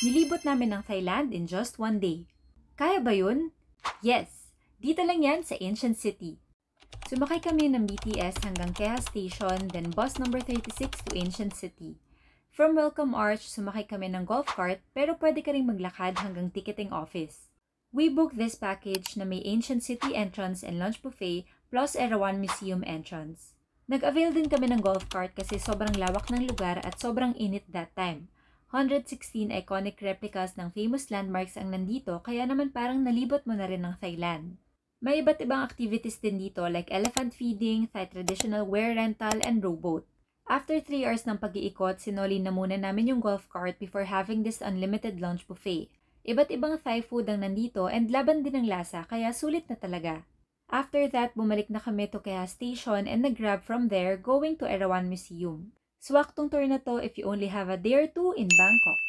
Nilibot namin ang Thailand in just one day. Kaya ba yun? Yes! Dito lang yan sa Ancient City. Sumakay kami ng BTS hanggang Keha Station, then bus number 36 to Ancient City. From Welcome Arch, sumakay kami ng golf cart pero pwede ka ring maglakad hanggang ticketing office. We booked this package na may Ancient City entrance and lunch buffet plus Erawan Museum entrance. Nag-avail din kami ng golf cart kasi sobrang lawak ng lugar at sobrang init that time. 116 iconic replicas ng famous landmarks ang nandito kaya naman parang nalibot mo na rin ng Thailand. May iba't ibang activities din dito like elephant feeding, Thai traditional wear rental, and rowboat. After 3 hours ng pag-iikot, sinoli na muna namin yung golf cart before having this unlimited lunch buffet. Iba't ibang Thai food ang nandito and laban din ng lasa kaya sulit na talaga. After that, bumalik na kami to Keha Station and nag-grab from there going to Erawan Museum. Swaktong tour na to if you only have a day or two in Bangkok.